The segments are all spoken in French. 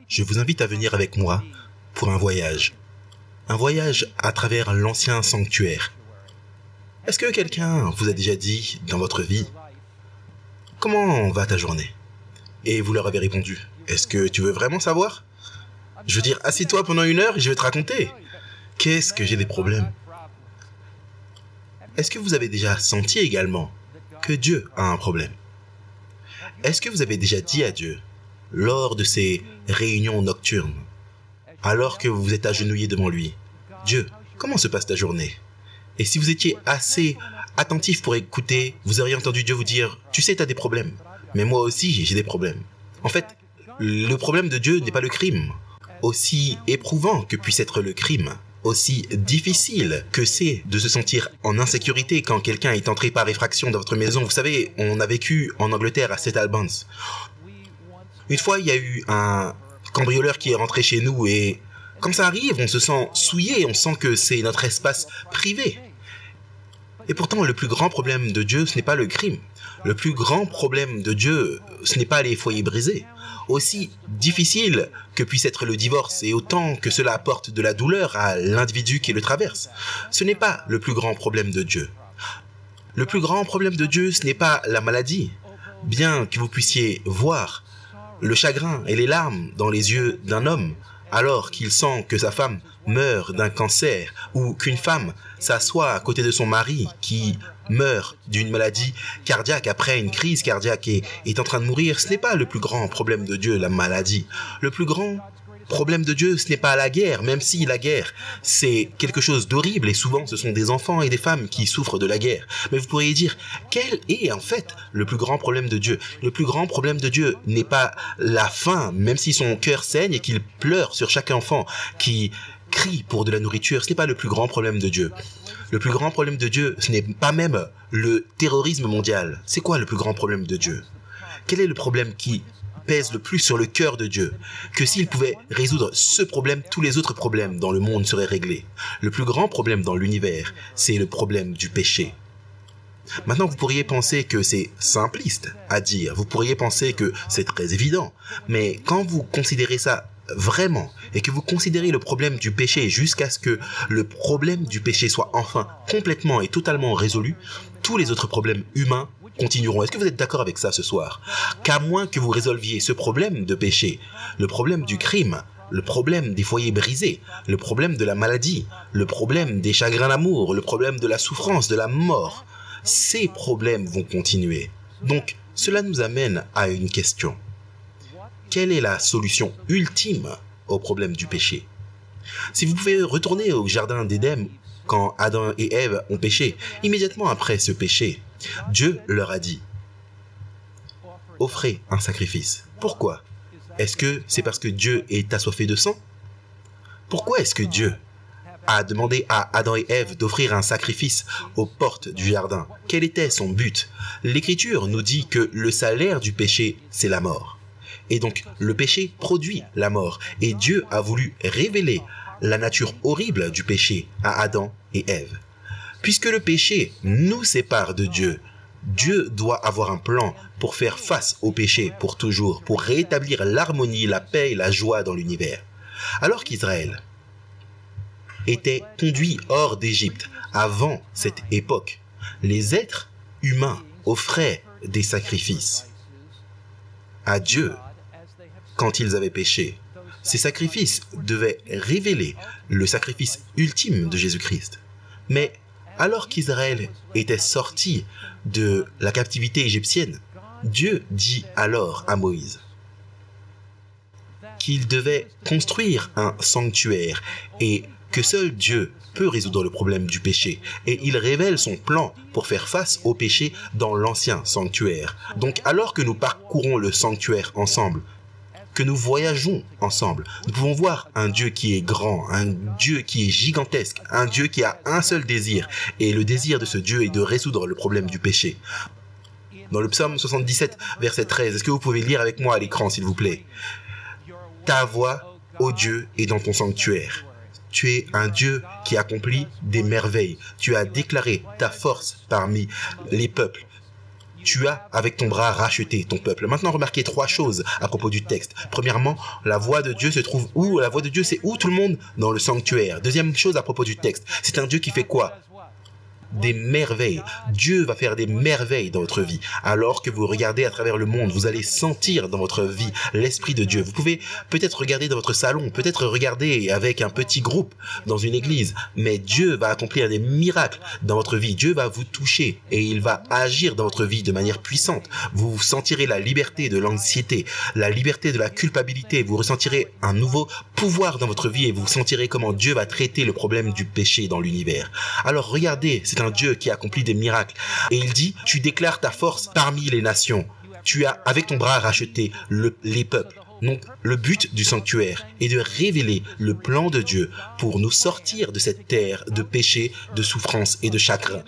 je vous invite à venir avec moi pour un voyage. Un voyage à travers l'ancien sanctuaire. Est-ce que quelqu'un vous a déjà dit dans votre vie « Comment va ta journée ?» Et vous leur avez répondu « Est-ce que tu veux vraiment savoir ?» Je veux dire, assieds-toi pendant 1 heure et je vais te raconter. Qu'est-ce que j'ai des problèmes? Est-ce que vous avez déjà senti également que Dieu a un problème? Est-ce que vous avez déjà dit à Dieu, lors de ces réunions nocturnes, alors que vous vous êtes agenouillé devant lui, « Dieu, comment se passe ta journée ?» Et si vous étiez assez attentif pour écouter, vous auriez entendu Dieu vous dire, « Tu sais, tu as des problèmes, mais moi aussi j'ai des problèmes. » En fait, le problème de Dieu n'est pas le crime. Aussi éprouvant que puisse être le crime, aussi difficile que c'est de se sentir en insécurité quand quelqu'un est entré par effraction dans votre maison. Vous savez, on a vécu en Angleterre à St. Albans. Une fois, il y a eu un cambrioleur qui est rentré chez nous et comme ça arrive, on se sent souillé, on sent que c'est notre espace privé. Et pourtant, le plus grand problème de Dieu, ce n'est pas le crime. Le plus grand problème de Dieu, ce n'est pas les foyers brisés. Aussi difficile que puisse être le divorce et autant que cela apporte de la douleur à l'individu qui le traverse, ce n'est pas le plus grand problème de Dieu. Le plus grand problème de Dieu, ce n'est pas la maladie. Bien que vous puissiez voir le chagrin et les larmes dans les yeux d'un homme, alors qu'il sent que sa femme meurt d'un cancer ou qu'une femme s'assoit à côté de son mari qui meurt d'une maladie cardiaque après une crise cardiaque et est en train de mourir, ce n'est pas le plus grand problème de Dieu, la maladie. Le plus grand problème de Dieu, ce n'est pas la guerre, même si la guerre, c'est quelque chose d'horrible et souvent ce sont des enfants et des femmes qui souffrent de la guerre. Mais vous pourriez dire, quel est en fait le plus grand problème de Dieu? Le plus grand problème de Dieu n'est pas la faim, même si son cœur saigne et qu'il pleure sur chaque enfant qui crie pour de la nourriture, ce n'est pas le plus grand problème de Dieu. Le plus grand problème de Dieu, ce n'est pas même le terrorisme mondial. C'est quoi le plus grand problème de Dieu? Quel est le problème qui pèse le plus sur le cœur de Dieu? Que s'il pouvait résoudre ce problème, tous les autres problèmes dans le monde seraient réglés. Le plus grand problème dans l'univers, c'est le problème du péché. Maintenant, vous pourriez penser que c'est simpliste à dire, vous pourriez penser que c'est très évident, mais quand vous considérez ça vraiment, et que vous considérez le problème du péché jusqu'à ce que le problème du péché soit enfin complètement et totalement résolu, tous les autres problèmes humains continueront. Est-ce que vous êtes d'accord avec ça ce soir? Qu'à moins que vous résolviez ce problème de péché, le problème du crime, le problème des foyers brisés, le problème de la maladie, le problème des chagrins d'amour, le problème de la souffrance, de la mort, ces problèmes vont continuer. Donc, cela nous amène à une question. Quelle est la solution ultime au problème du péché? Si vous pouvez retourner au jardin d'Éden, quand Adam et Ève ont péché, immédiatement après ce péché, Dieu leur a dit « Offrez un sacrifice ». Pourquoi? Est-ce que c'est parce que Dieu est assoiffé de sang? Pourquoi est-ce que Dieu a demandé à Adam et Ève d'offrir un sacrifice aux portes du jardin? Quel était son but? L'Écriture nous dit que le salaire du péché, c'est la mort. Et donc, le péché produit la mort. Et Dieu a voulu révéler la nature horrible du péché à Adam et Ève. Puisque le péché nous sépare de Dieu, Dieu doit avoir un plan pour faire face au péché pour toujours, pour rétablir l'harmonie, la paix et la joie dans l'univers. Alors qu'Israël était conduit hors d'Égypte avant cette époque, les êtres humains offraient des sacrifices à Dieu quand ils avaient péché. Ces sacrifices devaient révéler le sacrifice ultime de Jésus-Christ. Mais alors qu'Israël était sorti de la captivité égyptienne, Dieu dit alors à Moïse qu'il devait construire un sanctuaire et que seul Dieu peut résoudre le problème du péché. Et il révèle son plan pour faire face au péché dans l'ancien sanctuaire. Donc alors que nous parcourons le sanctuaire ensemble, que nous voyageons ensemble, nous pouvons voir un Dieu qui est grand, un Dieu qui est gigantesque, un Dieu qui a un seul désir. Et le désir de ce Dieu est de résoudre le problème du péché. Dans le psaume 77, verset 13, est-ce que vous pouvez lire avec moi à l'écran, s'il vous plaît? Ta voix, ô Dieu, est dans ton sanctuaire. Tu es un Dieu qui accomplit des merveilles. Tu as déclaré ta force parmi les peuples. tu as avec ton bras racheté ton peuple. Maintenant, remarquez 3 choses à propos du texte. Premièrement, la voix de Dieu se trouve où? La voix de Dieu, c'est où tout le monde? Dans le sanctuaire. Deuxième chose à propos du texte, c'est un Dieu qui fait quoi? Des merveilles. Dieu va faire des merveilles dans votre vie. Alors que vous regardez à travers le monde, vous allez sentir dans votre vie l'Esprit de Dieu. Vous pouvez peut-être regarder dans votre salon, peut-être regarder avec un petit groupe dans une église, mais Dieu va accomplir des miracles dans votre vie. Dieu va vous toucher et il va agir dans votre vie de manière puissante. Vous sentirez la liberté de l'anxiété, la liberté de la culpabilité. Vous ressentirez un nouveau pouvoir dans votre vie et vous sentirez comment Dieu va traiter le problème du péché dans l'univers. Alors regardez, c'est un Dieu qui accomplit des miracles. Et il dit, tu déclares ta force parmi les nations. Tu as avec ton bras racheté les peuples. Donc, le but du sanctuaire est de révéler le plan de Dieu pour nous sortir de cette terre de péché, de souffrance et de chagrin.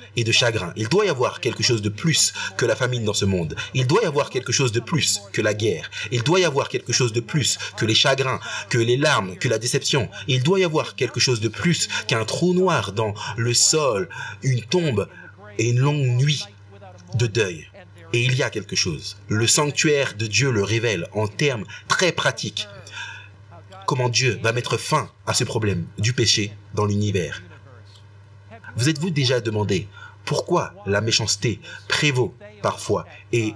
Il doit y avoir quelque chose de plus que la famine dans ce monde. Il doit y avoir quelque chose de plus que la guerre. Il doit y avoir quelque chose de plus que les chagrins, que les larmes, que la déception. Il doit y avoir quelque chose de plus qu'un trou noir dans le sol, une tombe et une longue nuit de deuil. Et il y a quelque chose. Le sanctuaire de Dieu le révèle en termes très pratiques. Comment Dieu va mettre fin à ce problème du péché dans l'univers. Vous êtes-vous déjà demandé pourquoi la méchanceté prévaut parfois? Et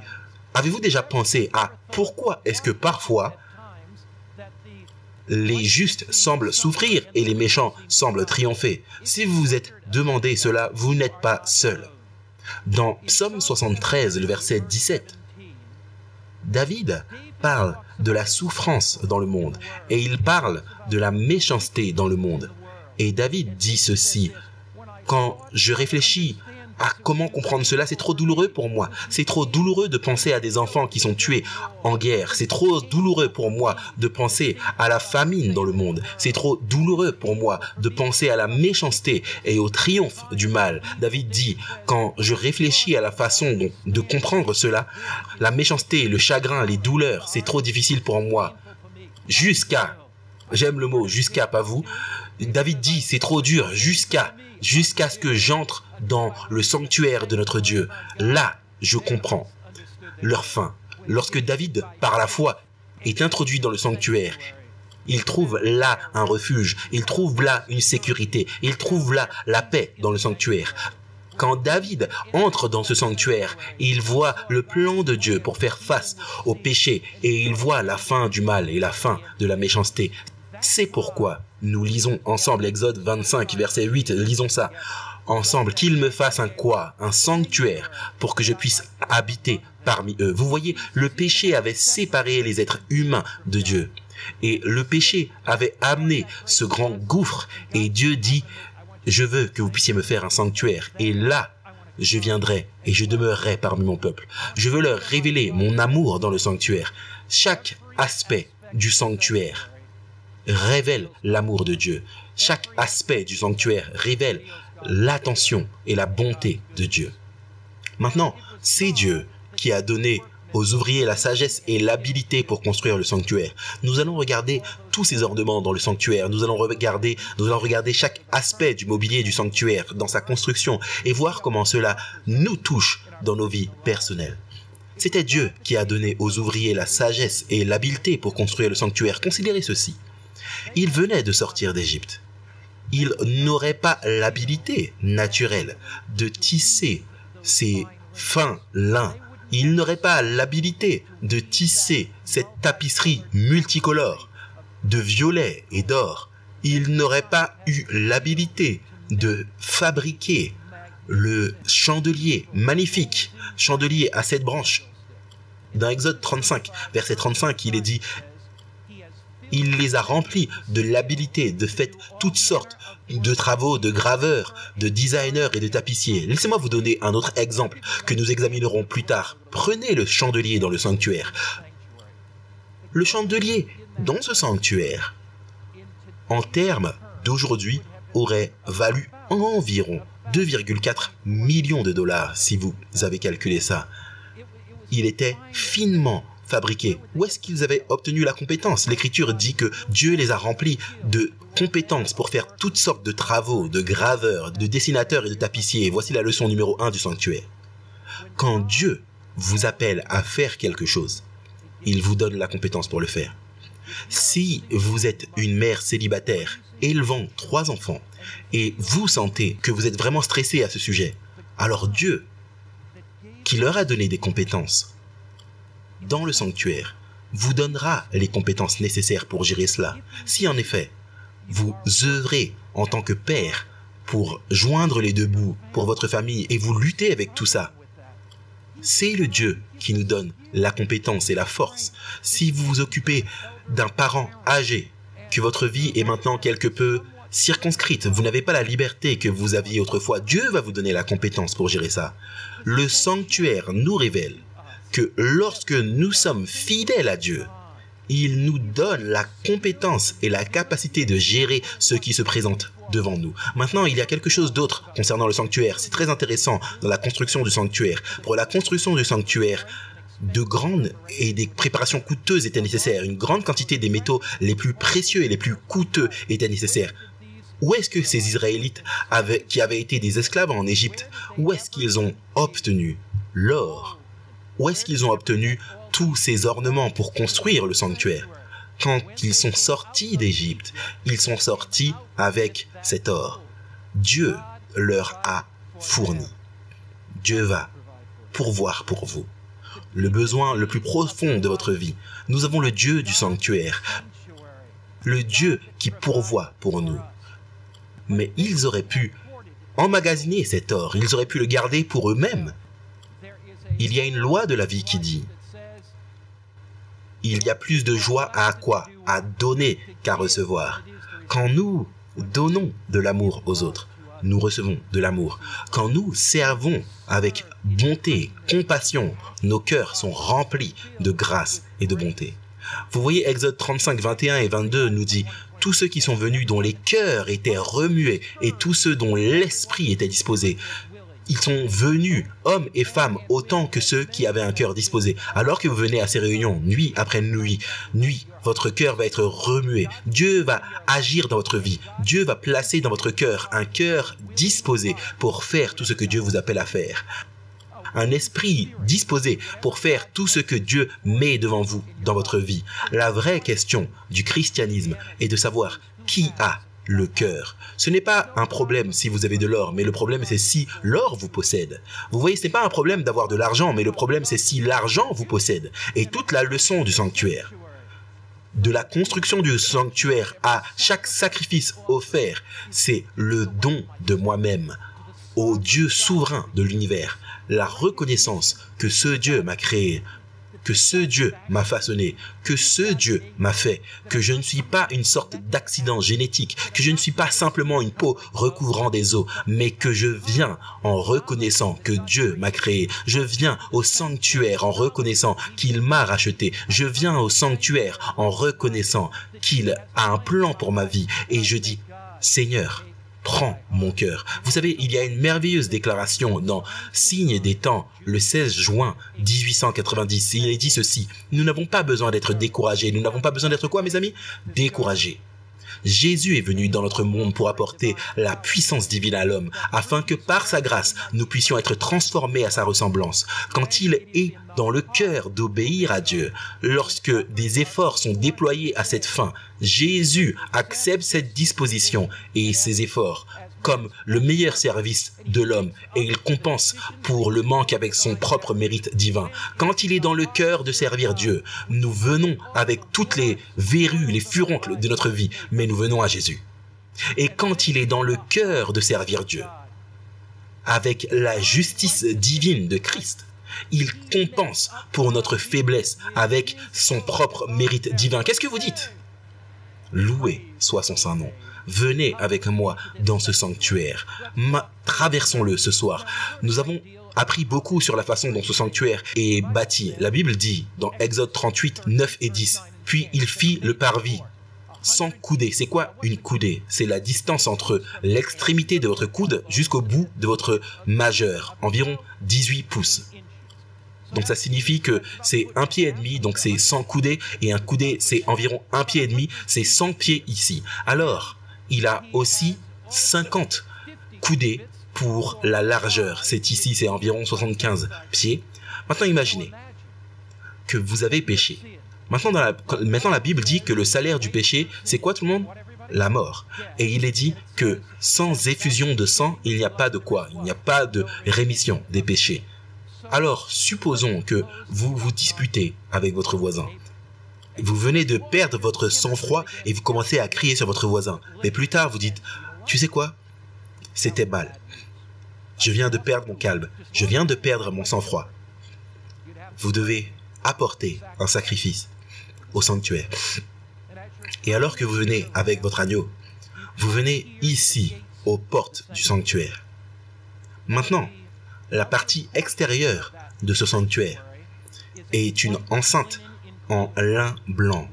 avez-vous déjà pensé à pourquoi est-ce que parfois les justes semblent souffrir et les méchants semblent triompher? Si vous vous êtes demandé cela, vous n'êtes pas seul. Dans Psaume 73, le verset 17, David parle de la souffrance dans le monde et il parle de la méchanceté dans le monde. Et David dit ceci, « Quand je réfléchis à comment comprendre cela, c'est trop douloureux pour moi. C'est trop douloureux de penser à des enfants qui sont tués en guerre. C'est trop douloureux pour moi de penser à la famine dans le monde. C'est trop douloureux pour moi de penser à la méchanceté et au triomphe du mal. » David dit, quand je réfléchis à la façon de comprendre cela, la méchanceté, le chagrin, les douleurs, c'est trop difficile pour moi. Jusqu'à, j'aime le mot jusqu'à, pas vous. David dit, c'est trop dur, jusqu'à ce que j'entre dans le sanctuaire de notre Dieu. Là, je comprends leur fin. Lorsque David, par la foi, est introduit dans le sanctuaire, il trouve là un refuge, il trouve là une sécurité, il trouve là la paix dans le sanctuaire. Quand David entre dans ce sanctuaire, il voit le plan de Dieu pour faire face au péché et il voit la fin du mal et la fin de la méchanceté. C'est pourquoi nous lisons ensemble Exode 25, verset 8, lisons ça ensemble. Qu'il me fasse un quoi? Un sanctuaire pour que je puisse habiter parmi eux. Vous voyez, le péché avait séparé les êtres humains de Dieu. Et le péché avait amené ce grand gouffre. Et Dieu dit, je veux que vous puissiez me faire un sanctuaire. Et là, je viendrai et je demeurerai parmi mon peuple. Je veux leur révéler mon amour dans le sanctuaire. Chaque aspect du sanctuaire révèle l'amour de Dieu. Chaque aspect du sanctuaire révèle l'attention et la bonté de Dieu. Maintenant, c'est Dieu qui a donné aux ouvriers la sagesse et l'habilité pour construire le sanctuaire. Nous allons regarder tous ces ornements dans le sanctuaire. Nous allons regarder chaque aspect du mobilier du sanctuaire dans sa construction et voir comment cela nous touche dans nos vies personnelles. C'était Dieu qui a donné aux ouvriers la sagesse et l'habileté pour construire le sanctuaire. Considérez ceci. Ils venaient de sortir d'Égypte. Ils n'auraient pas l'habilité naturelle de tisser ces fins lin. Ils n'auraient pas l'habilité de tisser cette tapisserie multicolore de violet et d'or. Ils n'auraient pas eu l'habilité de fabriquer le chandelier magnifique, chandelier à 7 branches. Dans Exode 35, verset 35, il est dit « Il les a remplis de l'habilité de faire toutes sortes de travaux, de graveurs, de designers et de tapissiers. » Laissez-moi vous donner un autre exemple que nous examinerons plus tard. Prenez le chandelier dans le sanctuaire. Le chandelier dans ce sanctuaire, en termes d'aujourd'hui, aurait valu environ 2,4 millions de dollars si vous avez calculé ça. Il était finement fabriqués. Où est-ce qu'ils avaient obtenu la compétence? L'Écriture dit que Dieu les a remplis de compétences pour faire toutes sortes de travaux, de graveurs, de dessinateurs et de tapissiers. Voici la leçon numéro 1 du sanctuaire. Quand Dieu vous appelle à faire quelque chose, il vous donne la compétence pour le faire. Si vous êtes une mère célibataire élevant 3 enfants et vous sentez que vous êtes vraiment stressé à ce sujet, alors Dieu, qui leur a donné des compétences dans le sanctuaire, vous donnera les compétences nécessaires pour gérer cela. Si en effet, vous œuvrez en tant que père pour joindre les deux bouts pour votre famille et vous luttez avec tout ça, c'est le Dieu qui nous donne la compétence et la force. Si vous vous occupez d'un parent âgé, que votre vie est maintenant quelque peu circonscrite, vous n'avez pas la liberté que vous aviez autrefois, Dieu va vous donner la compétence pour gérer ça. Le sanctuaire nous révèle que lorsque nous sommes fidèles à Dieu, il nous donne la compétence et la capacité de gérer ce qui se présente devant nous. Maintenant, il y a quelque chose d'autre concernant le sanctuaire. C'est très intéressant dans la construction du sanctuaire. Pour la construction du sanctuaire, de grandes et des préparations coûteuses étaient nécessaires. Une grande quantité des métaux les plus précieux et les plus coûteux étaient nécessaires. Où est-ce que ces Israélites qui avaient été des esclaves en Égypte, où est-ce qu'ils ont obtenu l'or? Où est-ce qu'ils ont obtenu tous ces ornements pour construire le sanctuaire? Quand ils sont sortis d'Égypte, ils sont sortis avec cet or. Dieu leur a fourni. Dieu va pourvoir pour vous le besoin le plus profond de votre vie. Nous avons le Dieu du sanctuaire, le Dieu qui pourvoit pour nous. Mais ils auraient pu emmagasiner cet or, ils auraient pu le garder pour eux-mêmes. Il y a une loi de la vie qui dit il y a plus de joie à quoi? À donner qu'à recevoir. Quand nous donnons de l'amour aux autres, nous recevons de l'amour. Quand nous servons avec bonté, compassion, nos cœurs sont remplis de grâce et de bonté. Vous voyez, Exode 35, 21 et 22 nous dit « Tous ceux qui sont venus dont les cœurs étaient remués et tous ceux dont l'esprit était disposé, ils sont venus, hommes et femmes, autant que ceux qui avaient un cœur disposé. Alors que vous venez à ces réunions, nuit après nuit, votre cœur va être remué. Dieu va agir dans votre vie. Dieu va placer dans votre cœur un cœur disposé pour faire tout ce que Dieu vous appelle à faire. Un esprit disposé pour faire tout ce que Dieu met devant vous dans votre vie. La vraie question du christianisme est de savoir qui a le cœur. Ce n'est pas un problème si vous avez de l'or, mais le problème c'est si l'or vous possède. Vous voyez, ce n'est pas un problème d'avoir de l'argent, mais le problème c'est si l'argent vous possède. Et toute la leçon du sanctuaire, de la construction du sanctuaire à chaque sacrifice offert, c'est le don de moi-même au Dieu souverain de l'univers, la reconnaissance que ce Dieu m'a créé, que ce Dieu m'a façonné, que ce Dieu m'a fait, que je ne suis pas une sorte d'accident génétique, que je ne suis pas simplement une peau recouvrant des os, mais que je viens en reconnaissant que Dieu m'a créé. Je viens au sanctuaire en reconnaissant qu'il m'a racheté. Je viens au sanctuaire en reconnaissant qu'il a un plan pour ma vie. Et je dis, Seigneur, prends mon cœur. Vous savez, il y a une merveilleuse déclaration dans Signe des temps, le 16 juin 1890. Il est dit ceci: nous n'avons pas besoin d'être découragés. Nous n'avons pas besoin d'être quoi, mes amis? Découragés. Jésus est venu dans notre monde pour apporter la puissance divine à l'homme, afin que par sa grâce, nous puissions être transformés à sa ressemblance. Quand il est dans le cœur d'obéir à Dieu, lorsque des efforts sont déployés à cette fin, Jésus accepte cette disposition et ces efforts comme le meilleur service de l'homme et il compense pour le manque avec son propre mérite divin. Quand il est dans le cœur de servir Dieu, nous venons avec toutes les verrues, les furoncles de notre vie, mais nous venons à Jésus. Et quand il est dans le cœur de servir Dieu, avec la justice divine de Christ, il compense pour notre faiblesse avec son propre mérite divin. Qu'est-ce que vous dites? Loué soit son saint nom. Venez avec moi dans ce sanctuaire. Traversons-le ce soir. Nous avons appris beaucoup sur la façon dont ce sanctuaire est bâti. La Bible dit dans Exode 38, 9 et 10, « Puis il fit le parvis sans coudée. » C'est quoi une coudée? C'est la distance entre l'extrémité de votre coude jusqu'au bout de votre majeur, environ 18 pouces. Donc ça signifie que c'est 1 pied et demi, donc c'est 100 coudées, et un coudé c'est environ 1 pied et demi, c'est 100 pieds ici. Alors, il a aussi 50 coudées pour la largeur. C'est ici, c'est environ 75 pieds. Maintenant, imaginez que vous avez péché. Maintenant, la Bible dit que le salaire du péché, c'est quoi tout le monde? La mort. Et il est dit que sans effusion de sang, il n'y a pas de quoi? Il n'y a pas de rémission des péchés. Alors, supposons que vous vous disputez avec votre voisin. Vous venez de perdre votre sang-froid et vous commencez à crier sur votre voisin. Mais plus tard, vous dites, tu sais quoi? C'était mal. Je viens de perdre mon calme. Je viens de perdre mon sang-froid. Vous devez apporter un sacrifice au sanctuaire. Et alors que vous venez avec votre agneau, vous venez ici, aux portes du sanctuaire. Maintenant, la partie extérieure de ce sanctuaire est une enceinte en lin blanc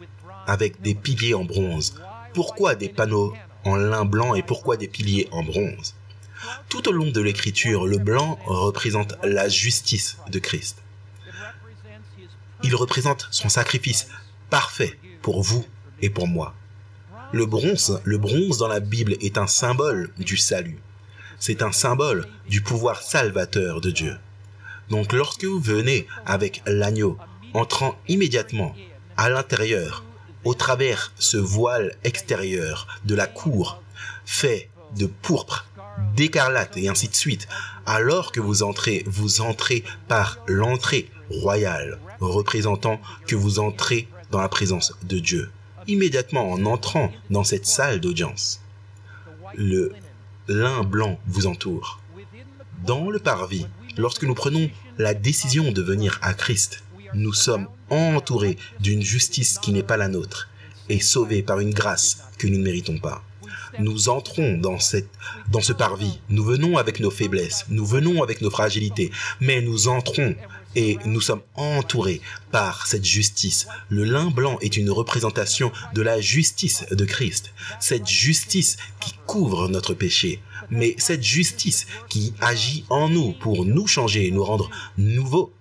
avec des piliers en bronze. Pourquoi des panneaux en lin blanc et pourquoi des piliers en bronze? Tout au long de l'écriture, le blanc représente la justice de Christ. Il représente son sacrifice parfait pour vous et pour moi. Le bronze dans la Bible est un symbole du salut. C'est un symbole du pouvoir salvateur de Dieu. Donc lorsque vous venez avec l'agneau, entrant immédiatement à l'intérieur, au travers ce voile extérieur de la cour, fait de pourpre, d'écarlate et ainsi de suite, alors que vous entrez par l'entrée royale, représentant que vous entrez dans la présence de Dieu. Immédiatement en entrant dans cette salle d'audience, le lin blanc vous entoure. Dans le parvis, lorsque nous prenons la décision de venir à Christ, nous sommes entourés d'une justice qui n'est pas la nôtre et sauvés par une grâce que nous ne méritons pas. Nous entrons dans ce parvis, nous venons avec nos faiblesses, nous venons avec nos fragilités, mais nous entrons et nous sommes entourés par cette justice. Le lin blanc est une représentation de la justice de Christ, cette justice qui couvre notre péché, mais cette justice qui agit en nous pour nous changer et nous rendre nouveaux.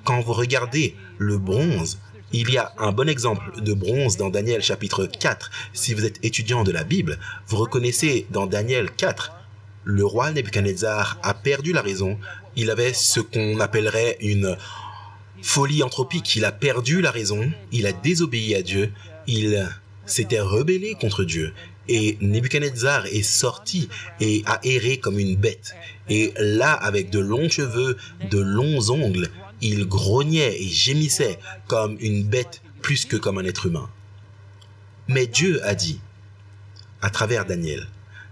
Quand vous regardez le bronze, il y a un bon exemple de bronze dans Daniel chapitre 4. Si vous êtes étudiant de la Bible, vous reconnaissez dans Daniel 4, le roi Nebuchadnezzar a perdu la raison. Il avait ce qu'on appellerait une folie anthropique. Il a perdu la raison, il a désobéi à Dieu, il s'était rebellé contre Dieu. Et Nebuchadnezzar est sorti et a erré comme une bête. Et là, avec de longs cheveux, de longs ongles, il grognait et gémissait comme une bête plus que comme un être humain. Mais Dieu a dit, à travers Daniel,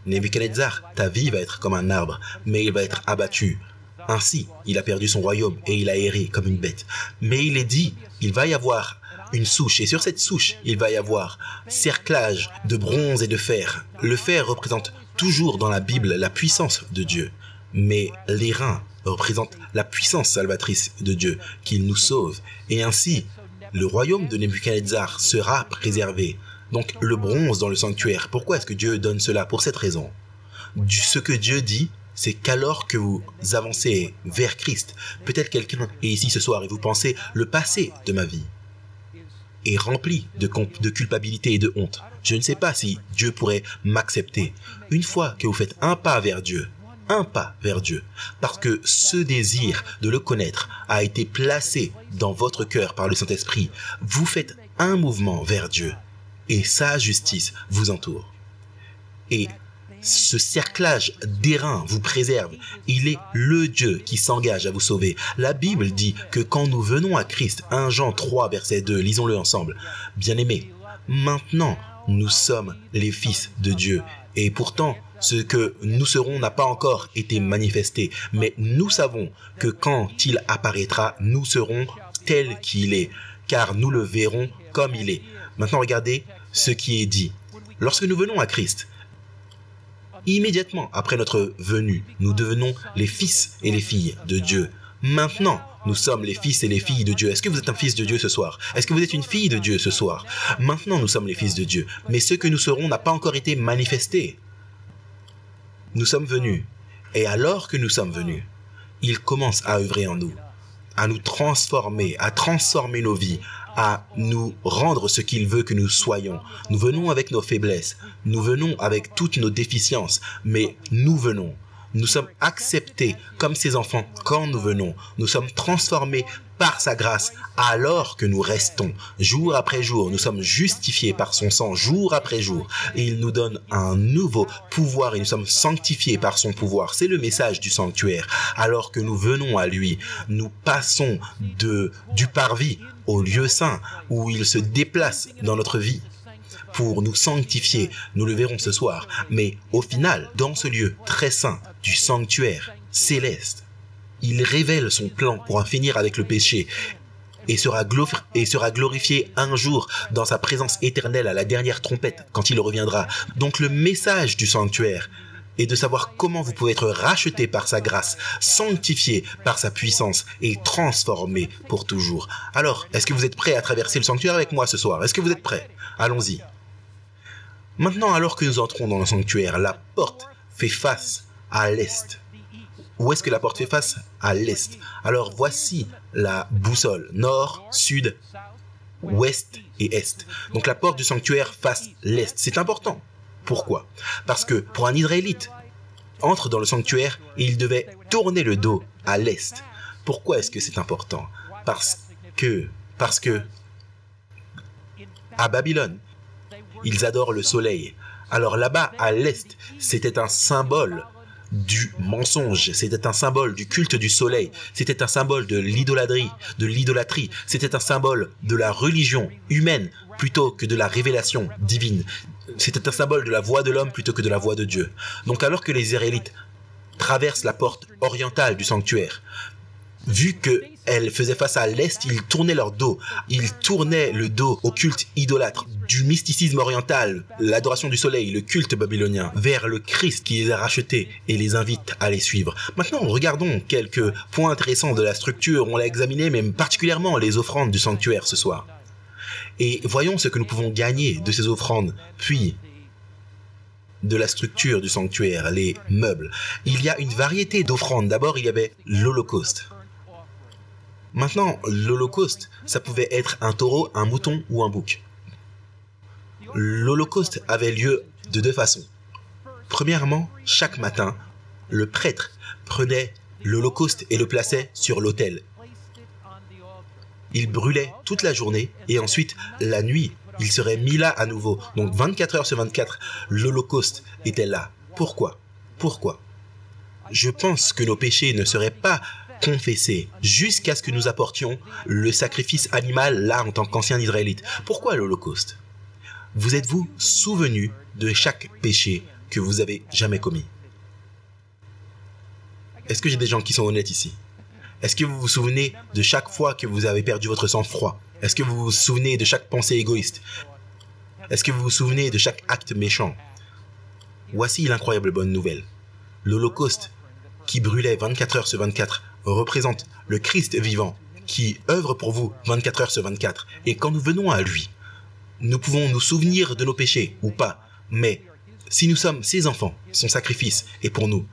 Nebuchadnezzar, ta vie va être comme un arbre, mais il va être abattu. Ainsi, il a perdu son royaume et il a erré comme une bête. Mais il est dit, il va y avoir une souche, et sur cette souche, il va y avoir cerclage de bronze et de fer. Le fer représente toujours dans la Bible la puissance de Dieu, mais l'airain représente la puissance salvatrice de Dieu, qu'il nous sauve. Et ainsi, le royaume de Nebuchadnezzar sera préservé. Donc le bronze dans le sanctuaire, pourquoi est-ce que Dieu donne cela? Pour cette raison. Ce que Dieu dit, c'est qu'alors que vous avancez vers Christ, peut-être quelqu'un est ici ce soir et vous pensez, le passé de ma vie est rempli de culpabilité et de honte. Je ne sais pas si Dieu pourrait m'accepter. Une fois que vous faites un pas vers Dieu, parce que ce désir de le connaître a été placé dans votre cœur par le Saint-Esprit, vous faites un mouvement vers Dieu et sa justice vous entoure. Et ce cerclage d'airain vous préserve. Il est le Dieu qui s'engage à vous sauver. La Bible dit que quand nous venons à Christ, 1 Jean 3, verset 2, lisons-le ensemble. Bien-aimés, maintenant nous sommes les fils de Dieu. Et pourtant, ce que nous serons n'a pas encore été manifesté. Mais nous savons que quand il apparaîtra, nous serons tels qu'il est, car nous le verrons comme il est. Maintenant, regardez ce qui est dit. Lorsque nous venons à Christ, immédiatement après notre venue, nous devenons les fils et les filles de Dieu. Maintenant, nous sommes les fils et les filles de Dieu. Est-ce que vous êtes un fils de Dieu ce soir? Est-ce que vous êtes une fille de Dieu ce soir? Maintenant, nous sommes les fils de Dieu. Mais ce que nous serons n'a pas encore été manifesté. Nous sommes venus. Et alors que nous sommes venus, il commence à œuvrer en nous, à nous transformer, à transformer nos vies, à nous rendre ce qu'il veut que nous soyons. Nous venons avec nos faiblesses, nous venons avec toutes nos déficiences, mais nous venons Nous sommes acceptés comme ses enfants quand nous venons. Nous sommes transformés par sa grâce alors que nous restons. Jour après jour, nous sommes justifiés par son sang jour après jour. Et il nous donne un nouveau pouvoir et nous sommes sanctifiés par son pouvoir. C'est le message du sanctuaire. Alors que nous venons à lui, nous passons du parvis au lieu saint où il se déplace dans notre vie pour nous sanctifier. Nous le verrons ce soir. Mais au final, dans ce lieu très saint du sanctuaire céleste, il révèle son plan pour en finir avec le péché et sera glorifié un jour dans sa présence éternelle à la dernière trompette quand il reviendra. Donc le message du sanctuaire est de savoir comment vous pouvez être racheté par sa grâce, sanctifié par sa puissance et transformé pour toujours. Alors, est-ce que vous êtes prêts à traverser le sanctuaire avec moi ce soir? Est-ce que vous êtes prêts? Allons-y. Maintenant, alors que nous entrons dans le sanctuaire, la porte fait face à l'est. Où est-ce que la porte fait face? À l'est. Alors voici la boussole. Nord, sud, ouest et est. Donc la porte du sanctuaire face l'est. C'est important. Pourquoi? Parce que pour un Israélite, entre dans le sanctuaire et il devait tourner le dos à l'est. Pourquoi est-ce que c'est important? Parce que à Babylone, ils adorent le soleil. Alors là-bas, à l'est, c'était un symbole du mensonge, c'était un symbole du culte du soleil, c'était un symbole de l'idolâtrie, c'était un symbole de la religion humaine plutôt que de la révélation divine. C'était un symbole de la voix de l'homme plutôt que de la voix de Dieu. Donc alors que les Israélites traversent la porte orientale du sanctuaire, vu qu'elle faisait face à l'est, ils tournaient leur dos. Ils tournaient le dos au culte idolâtre, du mysticisme oriental, l'adoration du soleil, le culte babylonien, vers le Christ qui les a rachetés et les invite à les suivre. Maintenant, regardons quelques points intéressants de la structure. On l'a examiné, mais particulièrement les offrandes du sanctuaire ce soir. Et voyons ce que nous pouvons gagner de ces offrandes, puis de la structure du sanctuaire, les meubles. Il y a une variété d'offrandes. D'abord, il y avait l'Holocauste. Maintenant, l'Holocauste, ça pouvait être un taureau, un mouton ou un bouc. L'Holocauste avait lieu de deux façons. Premièrement, chaque matin, le prêtre prenait l'Holocauste et le plaçait sur l'autel. Il brûlait toute la journée et ensuite, la nuit, il serait mis là à nouveau. Donc 24 heures sur 24, l'Holocauste était là. Pourquoi? Je pense que nos péchés ne seraient pas confessés jusqu'à ce que nous apportions le sacrifice animal là en tant qu'ancien Israélite. Pourquoi l'Holocauste? Vous êtes-vous souvenu de chaque péché que vous avez jamais commis? Est-ce que j'ai des gens qui sont honnêtes ici? Est-ce que vous vous souvenez de chaque fois que vous avez perdu votre sang-froid? Est-ce que vous vous souvenez de chaque pensée égoïste? Est-ce que vous vous souvenez de chaque acte méchant? Voici l'incroyable bonne nouvelle. L'Holocauste, qui brûlait 24 heures sur 24, représente le Christ vivant, qui œuvre pour vous 24 heures sur 24. Et quand nous venons à lui, nous pouvons nous souvenir de nos péchés, ou pas. Mais si nous sommes ses enfants, son sacrifice est pour nous.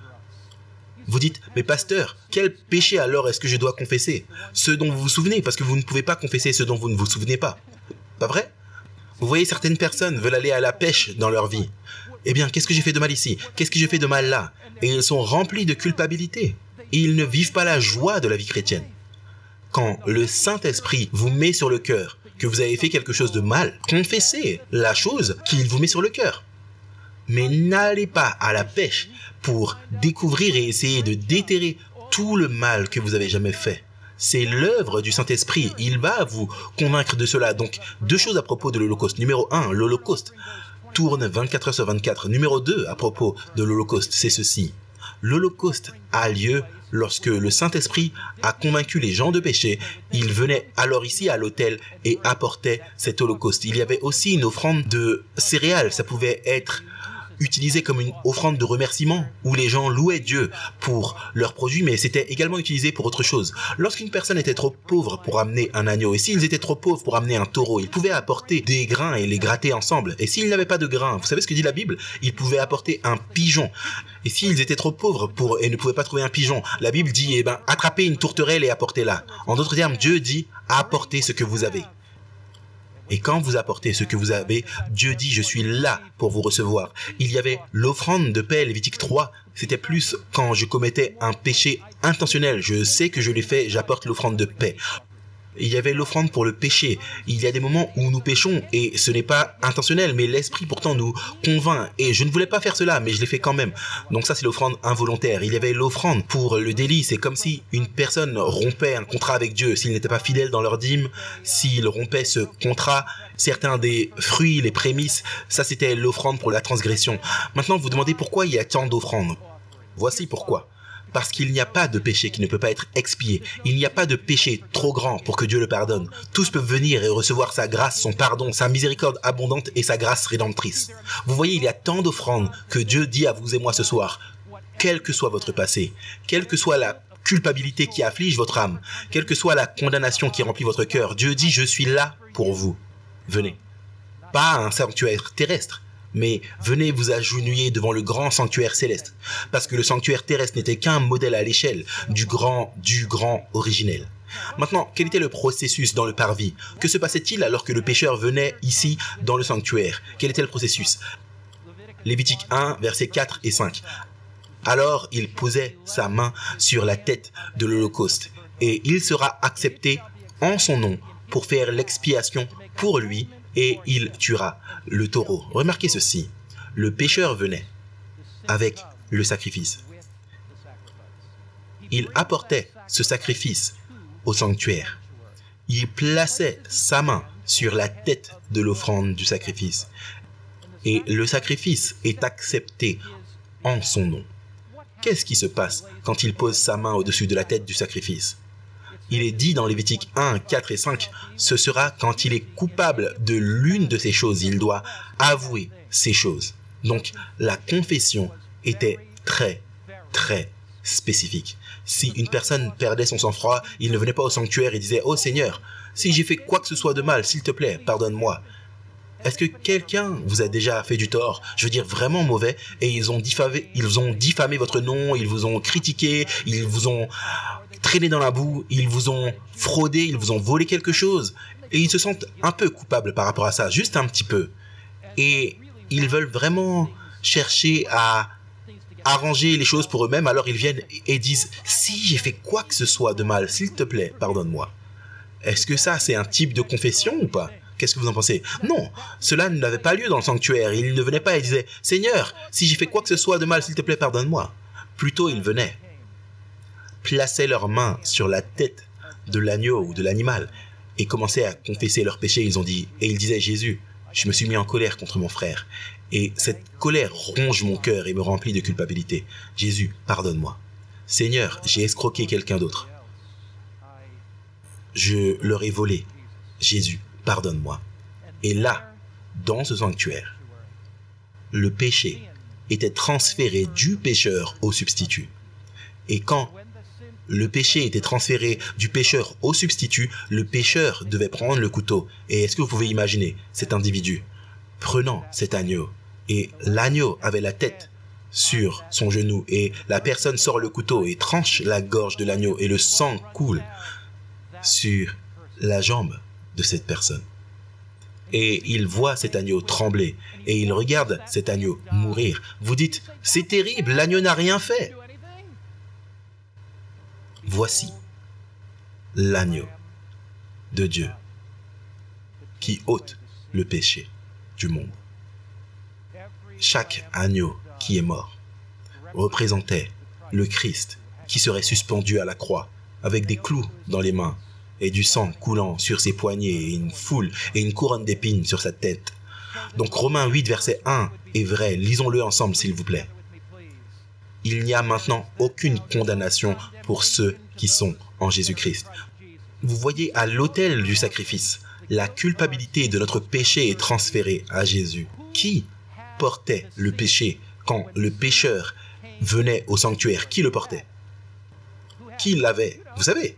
Vous dites, mais pasteur, quel péché alors est-ce que je dois confesser? Ceux dont vous vous souvenez, parce que vous ne pouvez pas confesser ceux dont vous ne vous souvenez pas. Pas vrai? Vous voyez, certaines personnes veulent aller à la pêche dans leur vie. Eh bien, qu'est-ce que j'ai fait de mal ici? Qu'est-ce que j'ai fait de mal là? Et ils sont remplis de culpabilité. Et ils ne vivent pas la joie de la vie chrétienne. Quand le Saint-Esprit vous met sur le cœur que vous avez fait quelque chose de mal, confessez la chose qu'il vous met sur le cœur. Mais n'allez pas à la pêche pour découvrir et essayer de déterrer tout le mal que vous avez jamais fait. C'est l'œuvre du Saint-Esprit. Il va vous convaincre de cela. Donc, deux choses à propos de l'Holocauste. Numéro 1, l'Holocauste tourne 24 heures sur 24. Numéro 2, à propos de l'Holocauste, c'est ceci. L'Holocauste a lieu lorsque le Saint-Esprit a convaincu les gens de péché. Il venait alors ici à l'autel et apportait cet Holocauste. Il y avait aussi une offrande de céréales. Ça pouvait être utilisé comme une offrande de remerciement où les gens louaient Dieu pour leurs produits, mais c'était également utilisé pour autre chose. Lorsqu'une personne était trop pauvre pour amener un agneau, et s'ils étaient trop pauvres pour amener un taureau, ils pouvaient apporter des grains et les gratter ensemble. Et s'ils n'avaient pas de grains, vous savez ce que dit la Bible? Ils pouvaient apporter un pigeon. Et s'ils étaient trop pauvres et ne pouvaient pas trouver un pigeon, la Bible dit, attrapez une tourterelle et apportez-la. En d'autres termes, Dieu dit, apportez ce que vous avez. Et quand vous apportez ce que vous avez, Dieu dit, je suis là pour vous recevoir. Il y avait l'offrande de paix, Lévitique 3. C'était plus quand je commettais un péché intentionnel. Je sais que je l'ai fait, j'apporte l'offrande de paix. Il y avait l'offrande pour le péché. Il y a des moments où nous péchons et ce n'est pas intentionnel, mais l'esprit pourtant nous convainc. Et je ne voulais pas faire cela, mais je l'ai fait quand même. Donc ça, c'est l'offrande involontaire. Il y avait l'offrande pour le délit. C'est comme si une personne rompait un contrat avec Dieu. S'il n'était pas fidèle dans leur dîme, s'il rompait ce contrat, certains des fruits, les prémices, ça c'était l'offrande pour la transgression. Maintenant, vous demandez pourquoi il y a tant d'offrandes. Voici pourquoi. Parce qu'il n'y a pas de péché qui ne peut pas être expié. Il n'y a pas de péché trop grand pour que Dieu le pardonne. Tous peuvent venir et recevoir sa grâce, son pardon, sa miséricorde abondante et sa grâce rédemptrice. Vous voyez, il y a tant d'offrandes que Dieu dit à vous et moi ce soir. Quel que soit votre passé, quelle que soit la culpabilité qui afflige votre âme, quelle que soit la condamnation qui remplit votre cœur, Dieu dit, je suis là pour vous. Venez. Pas un sanctuaire terrestre, mais venez vous agenouiller devant le grand sanctuaire céleste, parce que le sanctuaire terrestre n'était qu'un modèle à l'échelle du grand originel. Maintenant, quel était le processus dans le parvis? Que se passait-il alors que le pécheur venait ici dans le sanctuaire? Quel était le processus? Lévitique 1, versets 4 et 5. Alors il posait sa main sur la tête de l'Holocauste, et il sera accepté en son nom pour faire l'expiation pour lui, et il tuera le taureau. Remarquez ceci, le pécheur venait avec le sacrifice. Il apportait ce sacrifice au sanctuaire. Il plaçait sa main sur la tête de l'offrande du sacrifice. Et le sacrifice est accepté en son nom. Qu'est-ce qui se passe quand il pose sa main au-dessus de la tête du sacrifice? Il est dit dans Lévitique 1, 4 et 5, ce sera quand il est coupable de l'une de ces choses, il doit avouer ces choses. Donc, la confession était très spécifique. Si une personne perdait son sang-froid, il ne venait pas au sanctuaire et disait « Oh Seigneur, si j'ai fait quoi que ce soit de mal, s'il te plaît, pardonne-moi. » Est-ce que quelqu'un vous a déjà fait du tort, je veux dire vraiment mauvais, et ils ont diffamé votre nom, ils vous ont critiqué, ils vous ont traîné dans la boue, ils vous ont fraudé, ils vous ont volé quelque chose, et ils se sentent un peu coupables par rapport à ça, juste un petit peu. Et ils veulent vraiment chercher à arranger les choses pour eux-mêmes, alors ils viennent et disent « Si j'ai fait quoi que ce soit de mal, s'il te plaît, pardonne-moi. » Est-ce que ça, c'est un type de confession ou pas? Qu'est-ce que vous en pensez? Non, cela n'avait pas lieu dans le sanctuaire. Ils ne venaient pas et disaient « Seigneur, si j'ai fait quoi que ce soit de mal, s'il te plaît, pardonne-moi. » Plutôt, ils venaient, plaçaient leurs mains sur la tête de l'agneau ou de l'animal et commençaient à confesser leurs péchés. Ils disaient « Jésus, je me suis mis en colère contre mon frère. Et cette colère ronge mon cœur et me remplit de culpabilité. Jésus, pardonne-moi. Seigneur, j'ai escroqué quelqu'un d'autre. Je leur ai volé. Jésus, pardonne-moi. » Et là, dans ce sanctuaire, le péché était transféré du pécheur au substitut. Et quand le péché était transféré du pécheur au substitut, le pécheur devait prendre le couteau. Et est-ce que vous pouvez imaginer cet individu prenant cet agneau? Et l'agneau avait la tête sur son genou et la personne sort le couteau et tranche la gorge de l'agneau et le sang coule sur la jambe de cette personne. Et il voit cet agneau trembler et il regarde cet agneau mourir. Vous dites, c'est terrible, l'agneau n'a rien fait. Voici l'agneau de Dieu qui ôte le péché du monde. Chaque agneau qui est mort représentait le Christ qui serait suspendu à la croix avec des clous dans les mains et du sang coulant sur ses poignets et une foule et une couronne d'épines sur sa tête. Donc Romains 8 verset 1 est vrai, lisons-le ensemble s'il vous plaît. Il n'y a maintenant aucune condamnation pour ceux qui sont en Jésus-Christ. Vous voyez, à l'autel du sacrifice, la culpabilité de notre péché est transférée à Jésus. Qui portait le péché quand le pécheur venait au sanctuaire? Qui le portait? Qui l'avait? Vous savez,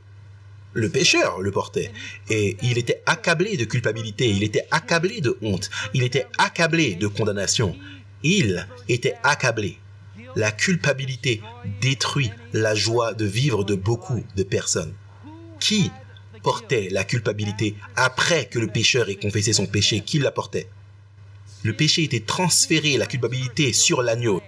le pécheur le portait. Et il était accablé de culpabilité, il était accablé de honte, il était accablé de condamnation. Il était accablé. La culpabilité détruit la joie de vivre de beaucoup de personnes. Qui portait la culpabilité après que le pécheur ait confessé son péché? Qui la portait? Le péché était transféré, la culpabilité, sur l'agneau.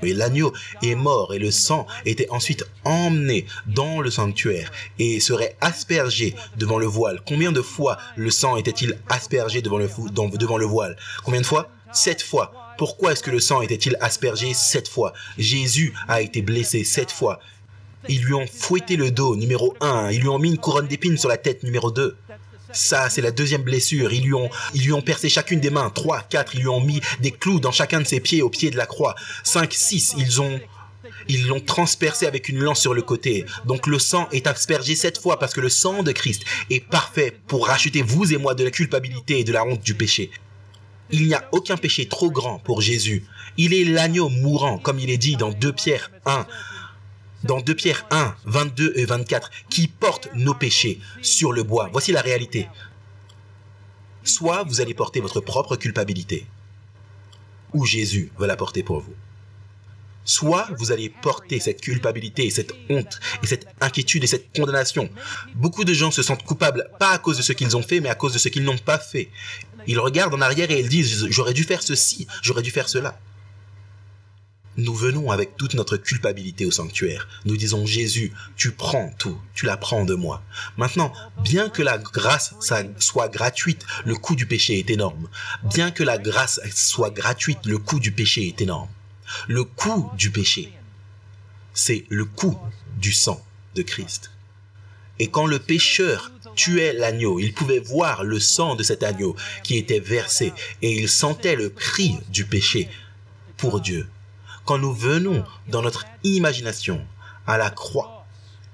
Et l'agneau est mort et le sang était ensuite emmené dans le sanctuaire et serait aspergé devant le voile. Combien de fois le sang était-il aspergé devant le voile? Combien de fois? 7 fois. Pourquoi est-ce que le sang était-il aspergé 7 fois? Jésus a été blessé 7 fois. Ils lui ont fouetté le dos, numéro 1. Ils lui ont mis une couronne d'épines sur la tête, numéro 2. Ça, c'est la deuxième blessure. Ils lui ont percé chacune des mains. 3, 4, ils lui ont mis des clous dans chacun de ses pieds au pied de la croix. 5, 6, ils l'ont transpercé avec une lance sur le côté. Donc le sang est aspergé 7 fois parce que le sang de Christ est parfait pour racheter vous et moi de la culpabilité et de la honte du péché. Il n'y a aucun péché trop grand pour Jésus. Il est l'agneau mourant, comme il est dit dans 2 Pierre 1. Dans 2 Pierre 1, 22 et 24, qui porte nos péchés sur le bois. Voici la réalité. Soit vous allez porter votre propre culpabilité, ou Jésus va la porter pour vous. Soit vous allez porter cette culpabilité, cette honte, et cette inquiétude et cette condamnation. Beaucoup de gens se sentent coupables, pas à cause de ce qu'ils ont fait, mais à cause de ce qu'ils n'ont pas fait. Ils regardent en arrière et ils disent « j'aurais dû faire ceci, j'aurais dû faire cela ». Nous venons avec toute notre culpabilité au sanctuaire. Nous disons, Jésus, tu prends tout, tu la prends de moi. Maintenant, bien que la grâce soit gratuite, le coût du péché est énorme. Bien que la grâce soit gratuite, le coût du péché est énorme. Le coût du péché, c'est le coût du sang de Christ. Et quand le pécheur tuait l'agneau, il pouvait voir le sang de cet agneau qui était versé et il sentait le prix du péché pour Dieu. Quand nous venons dans notre imagination à la croix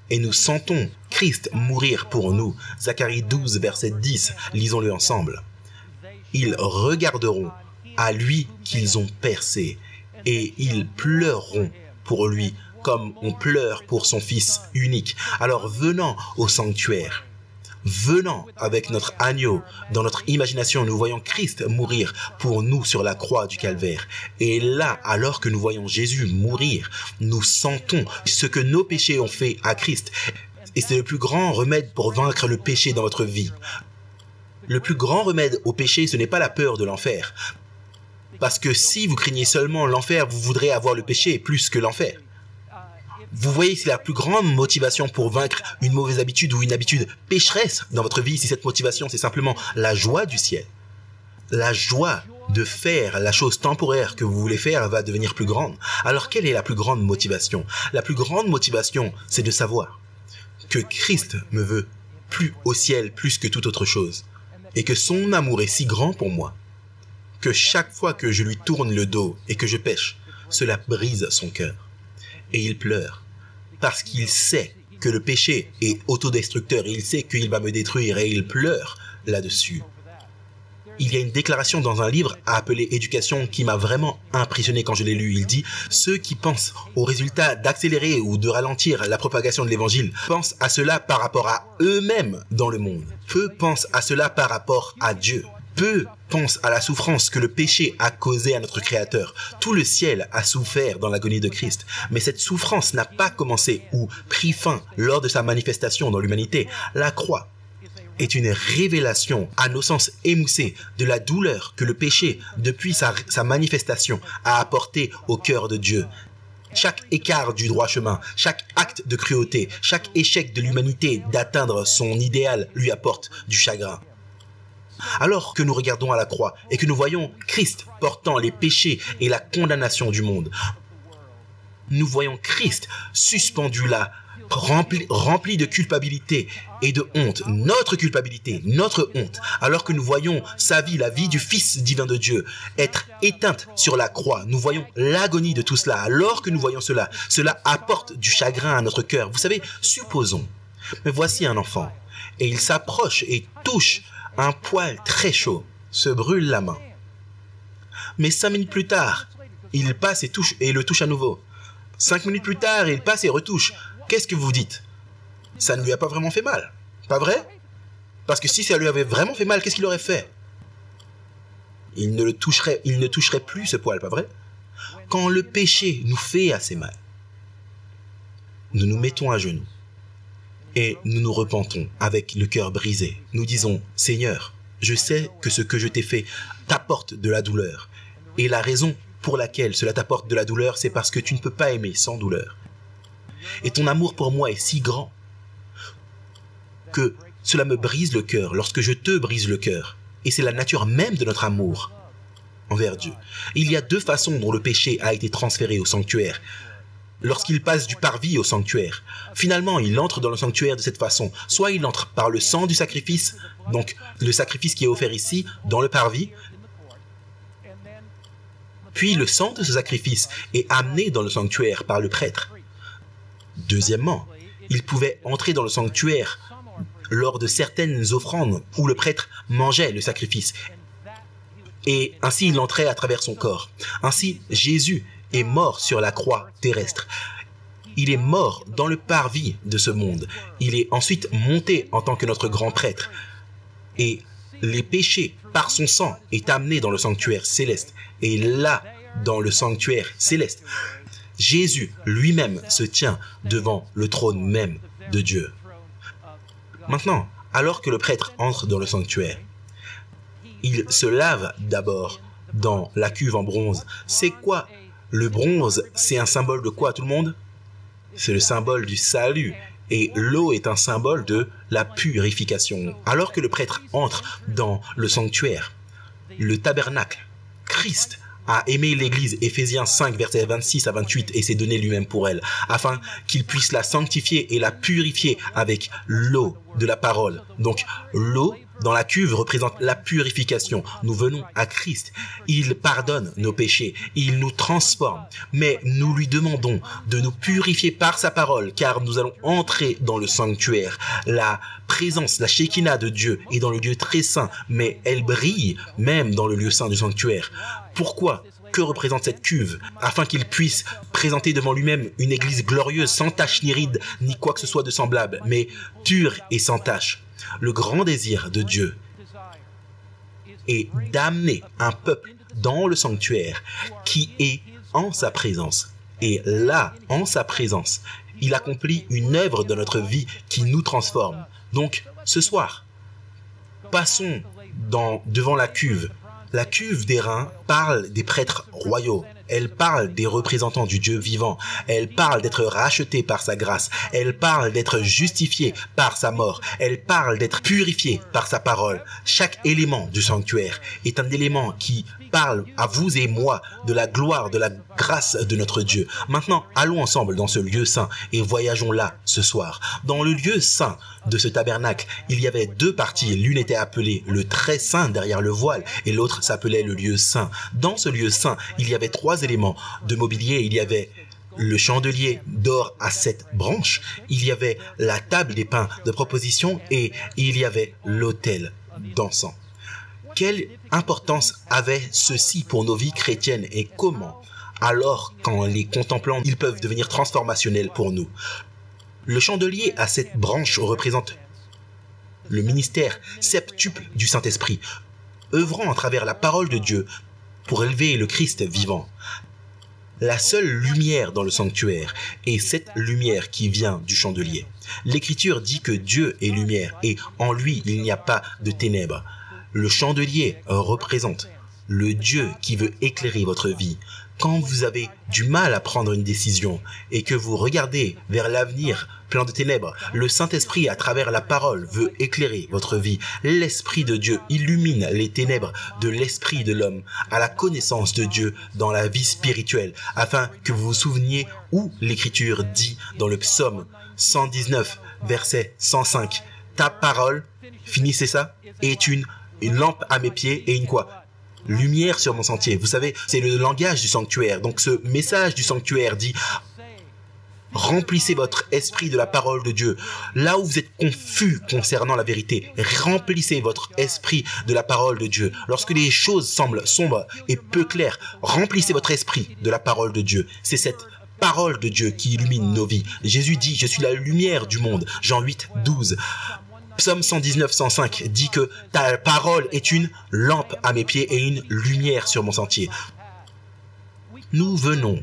et nous sentons Christ mourir pour nous, Zacharie 12, verset 10, lisons-le ensemble. Ils regarderont à lui qu'ils ont percé et ils pleureront pour lui comme on pleure pour son fils unique. Alors venant au sanctuaire, venant avec notre agneau, dans notre imagination, nous voyons Christ mourir pour nous sur la croix du calvaire. Et là, alors que nous voyons Jésus mourir, nous sentons ce que nos péchés ont fait à Christ. Et c'est le plus grand remède pour vaincre le péché dans votre vie. Le plus grand remède au péché, ce n'est pas la peur de l'enfer. Parce que si vous craignez seulement l'enfer, vous voudrez avoir le péché plus que l'enfer. Vous voyez, c'est la plus grande motivation pour vaincre une mauvaise habitude ou une habitude pécheresse dans votre vie. Si cette motivation, c'est simplement la joie du ciel. La joie de faire la chose temporaire que vous voulez faire va devenir plus grande. Alors, quelle est la plus grande motivation? La plus grande motivation, c'est de savoir que Christ me veut plus au ciel, plus que toute autre chose. Et que son amour est si grand pour moi, que chaque fois que je lui tourne le dos et que je pêche, cela brise son cœur. Et il pleure, parce qu'il sait que le péché est autodestructeur, et il sait qu'il va me détruire, et il pleure là-dessus. Il y a une déclaration dans un livre appelé « Éducation » qui m'a vraiment impressionné quand je l'ai lu. Il dit « Ceux qui pensent au résultat d'accélérer ou de ralentir la propagation de l'évangile pensent à cela par rapport à eux-mêmes dans le monde. Peu pensent à cela par rapport à Dieu. Peu pensent à la souffrance que le péché a causée à notre Créateur. Tout le ciel a souffert dans l'agonie de Christ. Mais cette souffrance n'a pas commencé ou pris fin lors de sa manifestation dans l'humanité. La croix est une révélation à nos sens émoussés de la douleur que le péché, depuis sa manifestation, a apporté au cœur de Dieu. Chaque écart du droit chemin, chaque acte de cruauté, chaque échec de l'humanité d'atteindre son idéal lui apporte du chagrin. Alors que nous regardons à la croix et que nous voyons Christ portant les péchés et la condamnation du monde, nous voyons Christ suspendu là, rempli de culpabilité et de honte, notre culpabilité, notre honte, alors que nous voyons sa vie, la vie du Fils divin de Dieu, être éteinte sur la croix. Nous voyons l'agonie de tout cela. Alors que nous voyons cela, cela apporte du chagrin à notre cœur. Vous savez, supposons, mais voici un enfant, et il s'approche et touche un poil très chaud, se brûle la main. Mais 5 minutes plus tard, il passe et le touche à nouveau. 5 minutes plus tard, il passe et retouche. Qu'est-ce que vous dites? Ça ne lui a pas vraiment fait mal, pas vrai? Parce que si ça lui avait vraiment fait mal, qu'est-ce qu'il aurait fait? Il ne toucherait plus ce poil, pas vrai? Quand le péché nous fait assez mal, nous nous mettons à genoux et nous nous repentons avec le cœur brisé. Nous disons, Seigneur, je sais que ce que je t'ai fait t'apporte de la douleur. Et la raison pour laquelle cela t'apporte de la douleur, c'est parce que tu ne peux pas aimer sans douleur. Et ton amour pour moi est si grand que cela me brise le cœur lorsque je te brise le cœur. Et c'est la nature même de notre amour envers Dieu. Il y a deux façons dont le péché a été transféré au sanctuaire. Lorsqu'il passe du parvis au sanctuaire, finalement, il entre dans le sanctuaire de cette façon. Soit il entre par le sang du sacrifice, donc le sacrifice qui est offert ici, dans le parvis, puis le sang de ce sacrifice est amené dans le sanctuaire par le prêtre. Deuxièmement, il pouvait entrer dans le sanctuaire lors de certaines offrandes où le prêtre mangeait le sacrifice. Et ainsi, il entrait à travers son corps. Ainsi, Jésus est mort sur la croix terrestre. Il est mort dans le parvis de ce monde. Il est ensuite monté en tant que notre grand prêtre. Et les péchés, par son sang, est amené dans le sanctuaire céleste. Et là, dans le sanctuaire céleste, Jésus lui-même se tient devant le trône même de Dieu. Maintenant, alors que le prêtre entre dans le sanctuaire, il se lave d'abord dans la cuve en bronze. C'est quoi? Le bronze, c'est un symbole de quoi, tout le monde? C'est le symbole du salut. Et l'eau est un symbole de la purification. Alors que le prêtre entre dans le sanctuaire, le tabernacle, Christ a aimé l'Église, Éphésiens 5, versets 26 à 28, et s'est donné lui-même pour elle, afin qu'il puisse la sanctifier et la purifier avec l'eau de la parole. Donc, l'eau dans la cuve représente la purification. Nous venons à Christ. Il pardonne nos péchés. Il nous transforme. Mais nous lui demandons de nous purifier par sa parole, car nous allons entrer dans le sanctuaire. La présence, la Shekinah de Dieu est dans le lieu très saint, mais elle brille même dans le lieu saint du sanctuaire. Pourquoi? Que représente cette cuve? Afin qu'il puisse présenter devant lui-même une église glorieuse, sans tache ni ride, ni quoi que ce soit de semblable, mais pure et sans tache. Le grand désir de Dieu est d'amener un peuple dans le sanctuaire qui est en sa présence. Et là, en sa présence, il accomplit une œuvre dans notre vie qui nous transforme. Donc, ce soir, passons devant la cuve. La cuve d'airain parle des prêtres royaux. Elle parle des représentants du Dieu vivant. Elle parle d'être rachetés par sa grâce. Elle parle d'être justifiés par sa mort. Elle parle d'être purifiés par sa parole. Chaque élément du sanctuaire est un élément qui parle à vous et moi de la gloire, de la grâce de notre Dieu. Maintenant, allons ensemble dans ce lieu saint et voyageons là ce soir. Dans le lieu saint de ce tabernacle, il y avait deux parties. L'une était appelée le très saint derrière le voile et l'autre s'appelait le lieu saint. Dans ce lieu saint, il y avait trois éléments de mobilier. Il y avait le chandelier d'or à 7 branches, il y avait la table des pains de proposition et il y avait l'autel d'encens. Quelle importance avait ceci pour nos vies chrétiennes et comment, alors qu'en les contemplant, ils peuvent devenir transformationnels pour nous? Le chandelier à 7 branches représente le ministère septuple du Saint-Esprit, œuvrant à travers la parole de Dieu pour élever le Christ vivant. La seule lumière dans le sanctuaire est cette lumière qui vient du chandelier. L'Écriture dit que Dieu est lumière et en lui il n'y a pas de ténèbres. Le chandelier représente le Dieu qui veut éclairer votre vie. Quand vous avez du mal à prendre une décision et que vous regardez vers l'avenir plein de ténèbres, le Saint-Esprit, à travers la parole, veut éclairer votre vie. L'Esprit de Dieu illumine les ténèbres de l'esprit de l'homme à la connaissance de Dieu dans la vie spirituelle, afin que vous vous souveniez où l'Écriture dit dans le psaume 119, verset 105, « Ta parole, finissez ça, est une lampe à mes pieds et une quoi ? Lumière sur mon sentier. » Vous savez, c'est le langage du sanctuaire. Donc ce message du sanctuaire dit: remplissez votre esprit de la parole de Dieu. Là où vous êtes confus concernant la vérité, remplissez votre esprit de la parole de Dieu. Lorsque les choses semblent sombres et peu claires, remplissez votre esprit de la parole de Dieu. C'est cette parole de Dieu qui illumine nos vies. Jésus dit: je suis la lumière du monde. Jean 8, 12. Psaume 119, 105 dit que ta parole est une lampe à mes pieds et une lumière sur mon sentier. Nous venons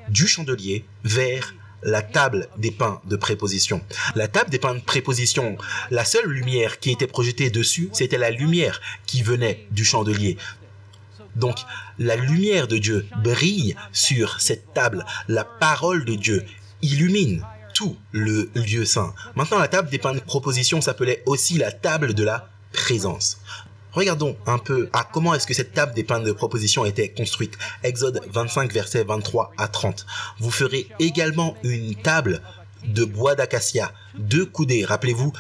du chandelier vers la table des pains de préposition. La table des pains de préposition, la seule lumière qui était projetée dessus, c'était la lumière qui venait du chandelier. Donc, la lumière de Dieu brille sur cette table. La parole de Dieu illumine tout le lieu saint. Maintenant, la table des pains de proposition s'appelait aussi la table de la présence. Regardons un peu à comment est-ce que cette table des pains de proposition était construite. Exode 25, versets 23 à 30. Vous ferez également une table de bois d'acacia, 2 coudées. Rappelez-vous,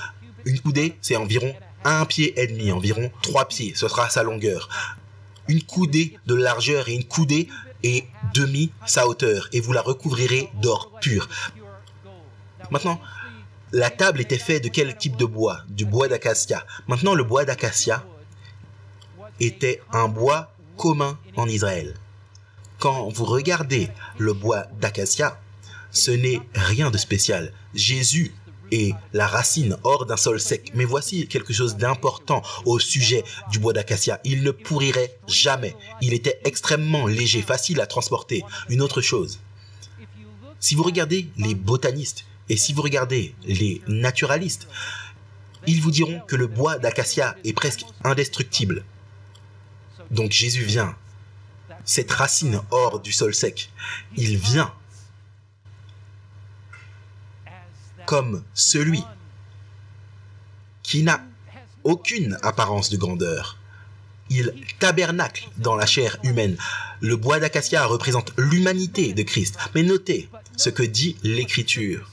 une coudée, c'est environ 1,5 pied, environ 3 pieds. Ce sera sa longueur. Une coudée de largeur et une coudée et demi sa hauteur. Et vous la recouvrirez d'or pur. Maintenant, la table était faite de quel type de bois? Du bois d'acacia. Maintenant, le bois d'acacia était un bois commun en Israël. Quand vous regardez le bois d'acacia, ce n'est rien de spécial. Jésus est la racine hors d'un sol sec. Mais voici quelque chose d'important au sujet du bois d'acacia. Il ne pourrirait jamais. Il était extrêmement léger, facile à transporter. Une autre chose, si vous regardez les botanistes et si vous regardez les naturalistes, ils vous diront que le bois d'acacia est presque indestructible. Donc Jésus vient, cette racine hors du sol sec, il vient comme celui qui n'a aucune apparence de grandeur. Il tabernacle dans la chair humaine. Le bois d'acacia représente l'humanité de Christ. Mais notez ce que dit l'Écriture.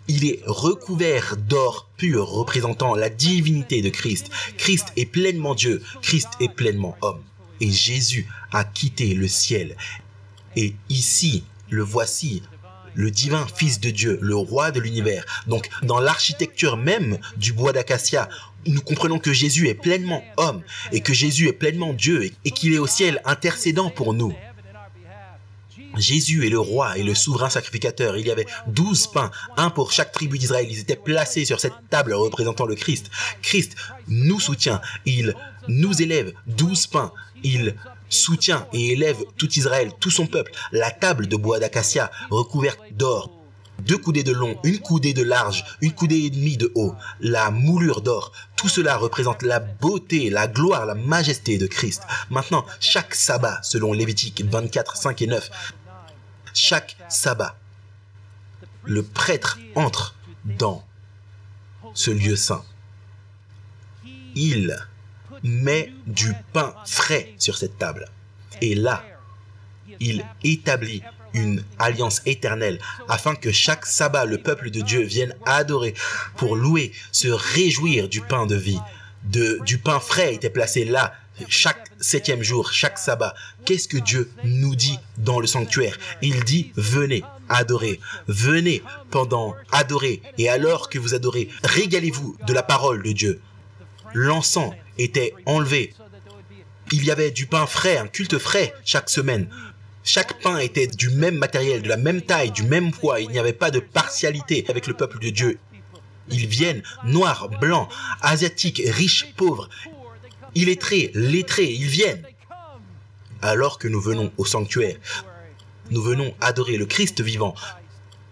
Il est recouvert d'or pur représentant la divinité de Christ. Christ est pleinement Dieu, Christ est pleinement homme. Et Jésus a quitté le ciel. Et ici, le voici, le divin Fils de Dieu, le roi de l'univers. Donc, dans l'architecture même du bois d'acacia, nous comprenons que Jésus est pleinement homme et que Jésus est pleinement Dieu et qu'il est au ciel intercédant pour nous. Jésus est le roi et le souverain sacrificateur. Il y avait 12 pains, un pour chaque tribu d'Israël. Ils étaient placés sur cette table représentant le Christ. Christ nous soutient. Il nous élève 12 pains. Il soutient et élève tout Israël, tout son peuple. La table de bois d'acacia recouverte d'or. 2 coudées de long, 1 coudée de large, 1 coudée et demie de haut. La moulure d'or. Tout cela représente la beauté, la gloire, la majesté de Christ. Maintenant, chaque sabbat, selon Lévitique 24, 5 et 9, chaque sabbat, le prêtre entre dans ce lieu saint. Il met du pain frais sur cette table. Et là, il établit une alliance éternelle afin que chaque sabbat, le peuple de Dieu vienne adorer pour louer, se réjouir du pain de vie. Du pain frais était placé là, chaque 7e jour, chaque sabbat. Qu'est-ce que Dieu nous dit dans le sanctuaire? Il dit, venez adorer, venez pendant adorer, et alors que vous adorez, régalez-vous de la parole de Dieu. L'encens était enlevé. Il y avait du pain frais, un culte frais chaque semaine. Chaque pain était du même matériel, de la même taille, du même poids. Il n'y avait pas de partialité avec le peuple de Dieu. Ils viennent, noirs, blancs, asiatiques, riches, pauvres, illettrés, lettrés, ils viennent. Alors que nous venons au sanctuaire, nous venons adorer le Christ vivant.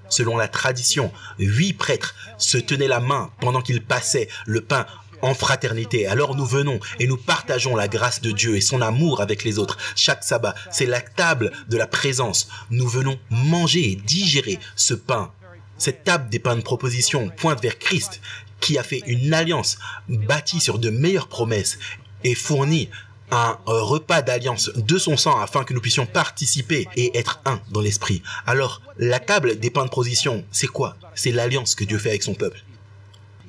Selon la tradition, 8 prêtres se tenaient la main pendant qu'ils passaient le pain en fraternité. Alors nous venons et nous partageons la grâce de Dieu et son amour avec les autres. Chaque sabbat, c'est la table de la présence. Nous venons manger et digérer ce pain. Cette table des pains de proposition pointe vers Christ qui a fait une alliance bâtie sur de meilleures promesses et fournit un repas d'alliance de son sang afin que nous puissions participer et être un dans l'esprit. Alors, la table des pains de proposition, c'est quoi? C'est l'alliance que Dieu fait avec son peuple.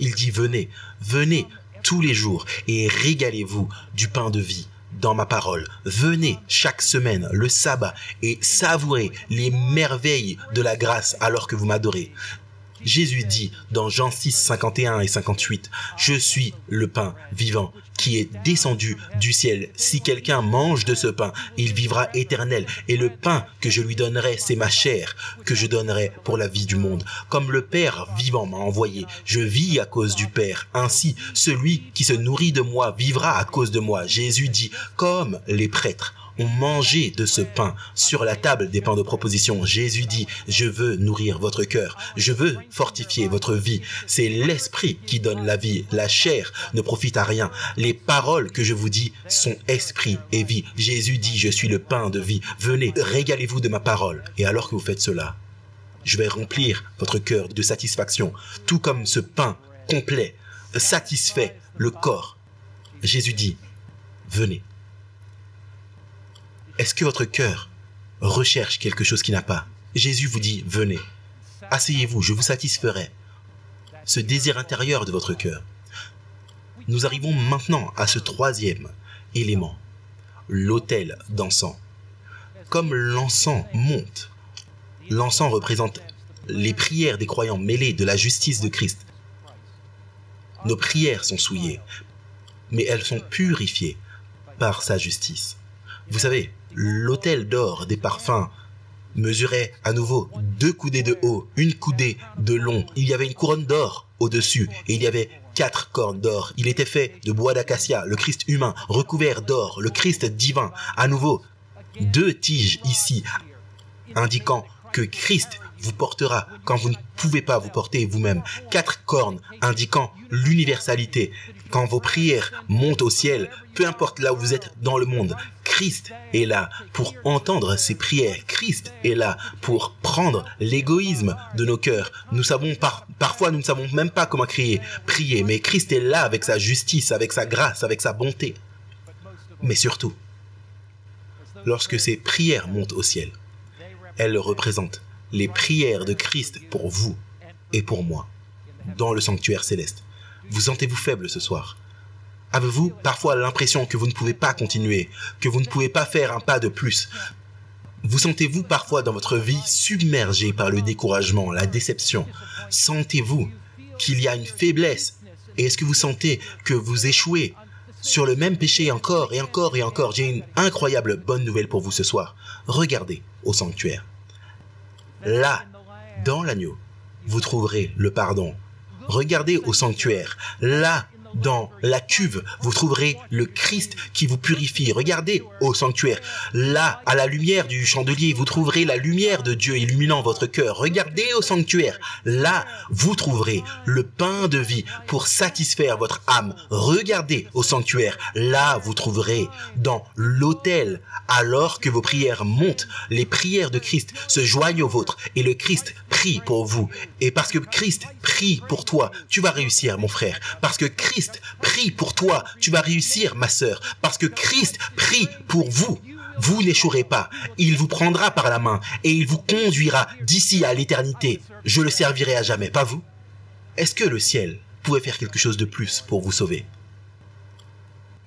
Il dit, venez, venez tous les jours et régalez-vous du pain de vie dans ma parole. Venez chaque semaine, le sabbat, et savourez les merveilles de la grâce alors que vous m'adorez. Jésus dit dans Jean 6, 51 et 58, « Je suis le pain vivant qui est descendu du ciel. Si quelqu'un mange de ce pain, il vivra éternel. Et le pain que je lui donnerai, c'est ma chair que je donnerai pour la vie du monde. Comme le Père vivant m'a envoyé, je vis à cause du Père. Ainsi, celui qui se nourrit de moi vivra à cause de moi. » Jésus dit, comme les prêtres ont mangé de ce pain sur la table des pains de proposition. Jésus dit, je veux nourrir votre cœur, je veux fortifier votre vie. C'est l'esprit qui donne la vie, la chair ne profite à rien. Les paroles que je vous dis sont esprit et vie. Jésus dit, je suis le pain de vie. Venez, régalez-vous de ma parole. Et alors que vous faites cela, je vais remplir votre cœur de satisfaction, tout comme ce pain complet satisfait le corps. Jésus dit, venez. Est-ce que votre cœur recherche quelque chose qui n'a pas? Jésus vous dit, venez. Asseyez-vous, je vous satisferai. Ce désir intérieur de votre cœur. Nous arrivons maintenant à ce troisième élément, l'autel d'encens. Comme l'encens monte, l'encens représente les prières des croyants mêlées de la justice de Christ. Nos prières sont souillées, mais elles sont purifiées par sa justice. Vous savez, l'autel d'or des parfums mesurait à nouveau 2 coudées de haut, 1 coudée de long. Il y avait une couronne d'or au-dessus et il y avait 4 cornes d'or. Il était fait de bois d'acacia, le Christ humain, recouvert d'or, le Christ divin. À nouveau, 2 tiges ici, indiquant que Christ vous portera quand vous ne pouvez pas vous porter vous-même. 4 cornes indiquant l'universalité. Quand vos prières montent au ciel, peu importe là où vous êtes dans le monde, Christ est là pour entendre ces prières. Christ est là pour prendre l'égoïsme de nos cœurs. Nous savons parfois nous ne savons même pas comment prier, mais Christ est là avec sa justice, avec sa grâce, avec sa bonté. Mais surtout, lorsque ces prières montent au ciel, elles représentent les prières de Christ pour vous et pour moi, dans le sanctuaire céleste. Vous sentez-vous faible ce soir? Avez-vous parfois l'impression que vous ne pouvez pas continuer, que vous ne pouvez pas faire un pas de plus? Vous sentez-vous parfois dans votre vie submergé par le découragement, la déception? Sentez-vous qu'il y a une faiblesse? Et est-ce que vous sentez que vous échouez sur le même péché encore et encore et encore? J'ai une incroyable bonne nouvelle pour vous ce soir. Regardez au sanctuaire. Là, dans l'agneau, vous trouverez le pardon. Regardez au sanctuaire. Là, dans la cuve, vous trouverez le Christ qui vous purifie. Regardez au sanctuaire. Là, à la lumière du chandelier, vous trouverez la lumière de Dieu illuminant votre cœur. Regardez au sanctuaire. Là, vous trouverez le pain de vie pour satisfaire votre âme. Regardez au sanctuaire. Là, vous trouverez dans l'autel, alors que vos prières montent, les prières de Christ se joignent aux vôtres et le Christ prie pour vous. Et parce que Christ prie pour toi, tu vas réussir, mon frère. Parce que Christ prie pour toi, tu vas réussir, ma sœur. Parce que Christ prie pour vous. Vous n'échouerez pas. Il vous prendra par la main et il vous conduira d'ici à l'éternité. Je le servirai à jamais, pas vous? Est-ce que le ciel pouvait faire quelque chose de plus pour vous sauver?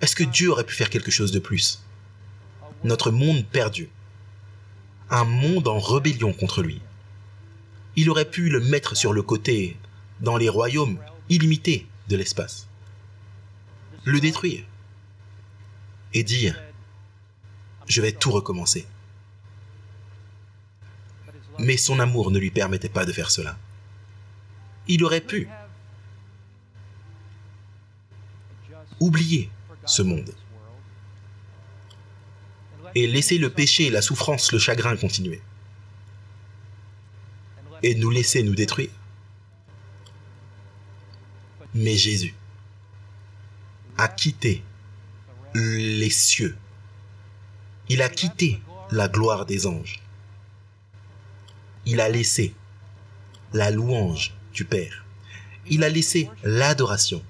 Est-ce que Dieu aurait pu faire quelque chose de plus? Notre monde perdu, un monde en rébellion contre lui. Il aurait pu le mettre sur le côté dans les royaumes illimités de l'espace, le détruire et dire « Je vais tout recommencer ». Mais son amour ne lui permettait pas de faire cela. Il aurait pu oublier ce monde et laisser le péché, la souffrance, le chagrin continuer et nous laisser nous détruire. Mais Jésus a quitté les cieux. Il a quitté la gloire des anges. Il a laissé la louange du Père. Il a laissé l'adoration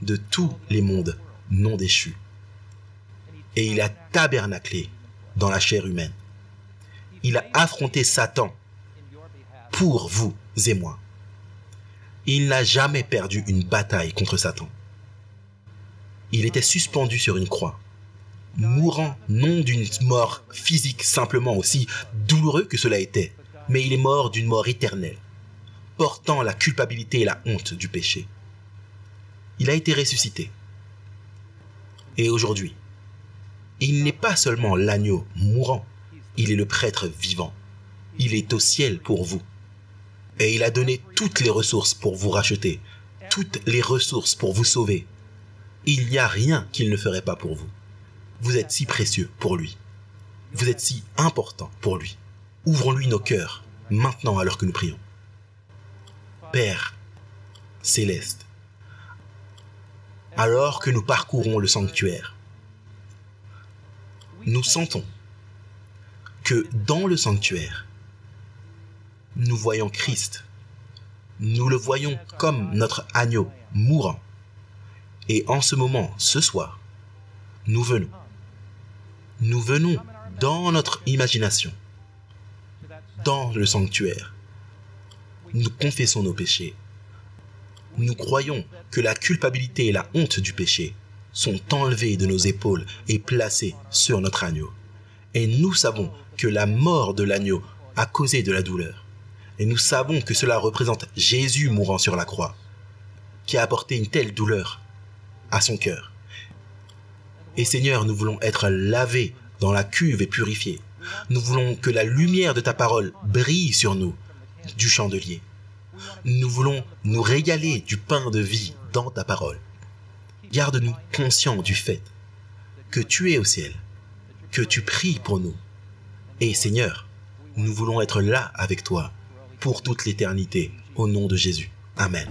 de tous les mondes non déchus. Et il a tabernaclé dans la chair humaine. Il a affronté Satan pour vous et moi. Il n'a jamais perdu une bataille contre Satan. Il était suspendu sur une croix, mourant non d'une mort physique simplement, aussi douloureux que cela était, mais il est mort d'une mort éternelle, portant la culpabilité et la honte du péché. Il a été ressuscité. Et aujourd'hui, il n'est pas seulement l'agneau mourant, il est le prêtre vivant. Il est au ciel pour vous. Et il a donné toutes les ressources pour vous racheter, toutes les ressources pour vous sauver. Il n'y a rien qu'il ne ferait pas pour vous. Vous êtes si précieux pour lui. Vous êtes si important pour lui. Ouvrons-lui nos cœurs, maintenant alors que nous prions. Père céleste, alors que nous parcourons le sanctuaire, nous sentons que dans le sanctuaire, nous voyons Christ. Nous le voyons comme notre agneau mourant. Et en ce moment, ce soir, nous venons. Nous venons dans notre imagination, dans le sanctuaire. Nous confessons nos péchés. Nous croyons que la culpabilité et la honte du péché sont enlevées de nos épaules et placées sur notre agneau. Et nous savons que la mort de l'agneau a causé de la douleur. Et nous savons que cela représente Jésus mourant sur la croix, qui a apporté une telle douleur à son cœur. Et Seigneur, nous voulons être lavés dans la cuve et purifiés. Nous voulons que la lumière de ta parole brille sur nous du chandelier. Nous voulons nous régaler du pain de vie dans ta parole. Garde-nous conscients du fait que tu es au ciel, que tu pries pour nous. Et Seigneur, nous voulons être là avec toi pour toute l'éternité, au nom de Jésus. Amen.